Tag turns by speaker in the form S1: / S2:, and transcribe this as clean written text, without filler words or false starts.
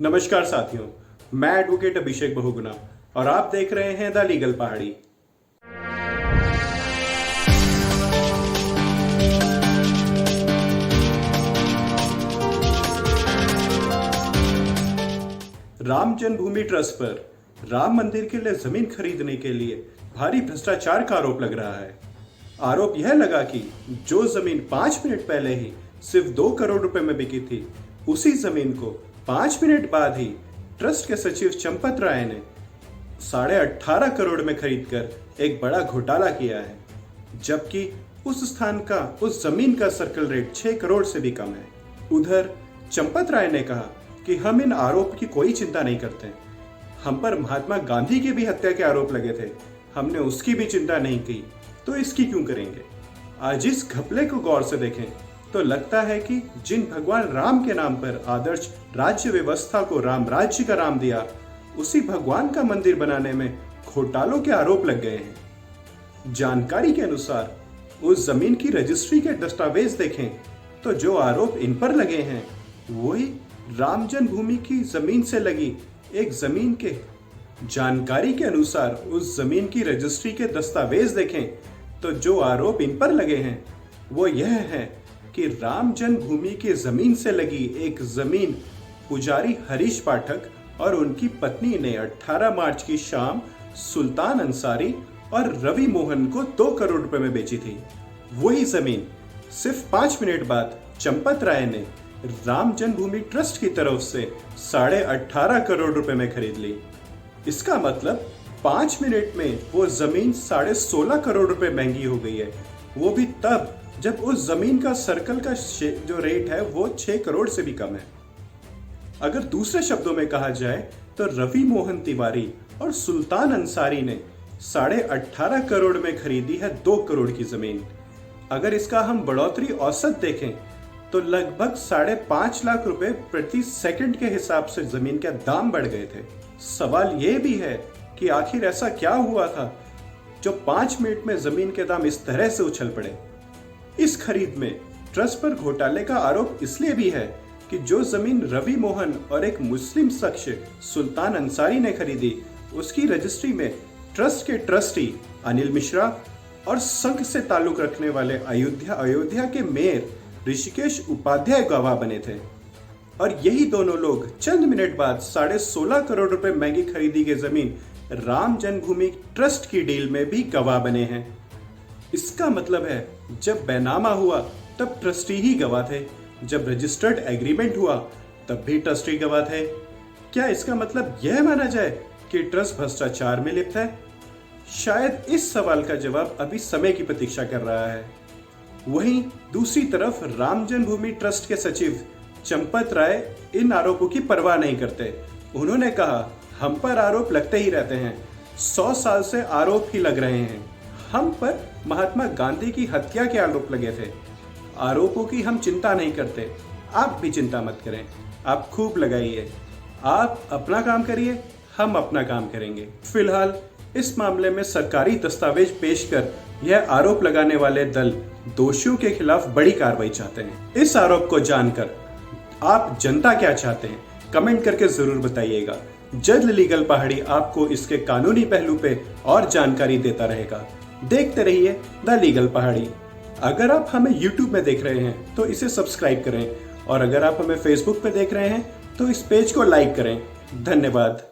S1: नमस्कार साथियों, मैं एडवोकेट अभिषेक बहुगुणा और आप देख रहे हैं द लीगल पहाड़ी। राम जन्मभूमि ट्रस्ट पर राम मंदिर के लिए जमीन खरीदने के लिए भारी भ्रष्टाचार का आरोप लग रहा है। आरोप यह लगा कि जो जमीन 5 मिनट पहले ही सिर्फ 2 करोड़ रुपए में बिकी थी, उसी जमीन को 5 मिनट बाद ही ट्रस्ट के सचिव चंपत राय ने 18.5 करोड़ में खरीदकर एक बड़ा घोटाला किया है, जबकि उस जमीन का सर्कल रेट 6 करोड़ से भी कम है। उधर चंपत राय ने कहा कि हम इन आरोप की कोई चिंता नहीं करते। हम पर महात्मा गांधी की भी हत्या के आरोप लगे थे, हमने उसकी भी चिंता नहीं की, तो इसकी क्यों करेंगे। आज इस घपले को गौर से देखें तो लगता है कि जिन भगवान राम के नाम पर आदर्श राज्य व्यवस्था को राम राज्य का नाम दिया, उसी भगवान का मंदिर बनाने में घोटालों के आरोप लग गए हैं। जानकारी के अनुसार उस जमीन की रजिस्ट्री के दस्तावेज देखें तो जो आरोप इन पर लगे हैं वही राम जन्मभूमि की जमीन से लगी एक जमीन के। जानकारी के अनुसार उस जमीन की रजिस्ट्री के दस्तावेज देखें तो जो आरोप इन पर लगे हैं वो यह है कि राम जन्मभूमि की जमीन से लगी एक जमीन पुजारी हरीश पाठक और उनकी पत्नी ने 18 मार्च की शाम सुल्तान अंसारी और रवि मोहन को 2 करोड़ रुपए में बेची थी। वही जमीन सिर्फ 5 मिनट बाद चंपत राय ने राम जन्मभूमि ट्रस्ट की तरफ से 18.5 करोड़ रुपए में खरीद ली। इसका मतलब 5 मिनट में वो जमीन 16.5 करोड़ रुपए महंगी हो गई है, वो भी तब जब उस जमीन का सर्कल का जो रेट है वो 6 करोड़ से भी कम है। अगर दूसरे शब्दों में कहा जाए तो रवि मोहन तिवारी और सुल्तान अंसारी ने 18.5 करोड़ में खरीदी है 2 करोड़ की जमीन। अगर इसका हम बढ़ोतरी औसत देखें तो लगभग 5.5 लाख रुपए प्रति सेकंड के हिसाब से जमीन के दाम बढ़ गए थे। सवाल यह भी है कि आखिर ऐसा क्या हुआ था जो 5 मिनट में जमीन के दाम इस तरह से उछल पड़े। इस खरीद में ट्रस्ट पर घोटाले का आरोप इसलिए भी है कि जो जमीन रवि मोहन और एक मुस्लिम शख्स सुल्तान अंसारी ने खरीदी, उसकी रजिस्ट्री में ट्रस्ट के ट्रस्टी अनिल मिश्रा और संघ से ताल्लुक रखने वाले अयोध्या के मेयर ऋषिकेश उपाध्याय गवाह बने थे, और यही दोनों लोग चंद मिनट बाद 16.5 करोड़ रुपए महंगी खरीदी गई जमीन राम जन्मभूमि ट्रस्ट की डील में भी गवाह बने हैं। इसका मतलब है जब बैनामा हुआ तब ट्रस्टी ही गवाह थे, जब रजिस्टर्ड एग्रीमेंट हुआ तब भी ट्रस्टी गवाह थे। क्या इसका मतलब यह माना जाए कि ट्रस्ट भ्रष्टाचार में लिप्त है? शायद इस सवाल का जवाब अभी समय की प्रतीक्षा कर रहा है। वहीं दूसरी तरफ राम जन्मभूमि ट्रस्ट के सचिव चंपत राय इन आरोपों की परवाह नहीं करते। उन्होंने कहा, हम पर आरोप लगते ही रहते हैं, 100 साल से आरोप ही लग रहे हैं। हम पर महात्मा गांधी की हत्या के आरोप लगे थे। आरोपों की हम चिंता नहीं करते, आप भी चिंता मत करें, आप खूब लगाइए, आप अपना काम करिए, हम अपना काम करेंगे। फिलहाल इस मामले में सरकारी दस्तावेज पेश कर यह आरोप लगाने वाले दल दोषियों के खिलाफ बड़ी कार्रवाई चाहते हैं। इस आरोप को जानकर आप जनता क्या चाहते हैं, कमेंट करके जरूर बताइएगा। जल्द लीगल पहाड़ी आपको इसके कानूनी पहलू पे और जानकारी देता रहेगा। देखते रहिए द लीगल पहाड़ी। अगर आप हमें YouTube में देख रहे हैं तो इसे सब्सक्राइब करें, और अगर आप हमें Facebook पे देख रहे हैं तो इस पेज को लाइक करें। धन्यवाद।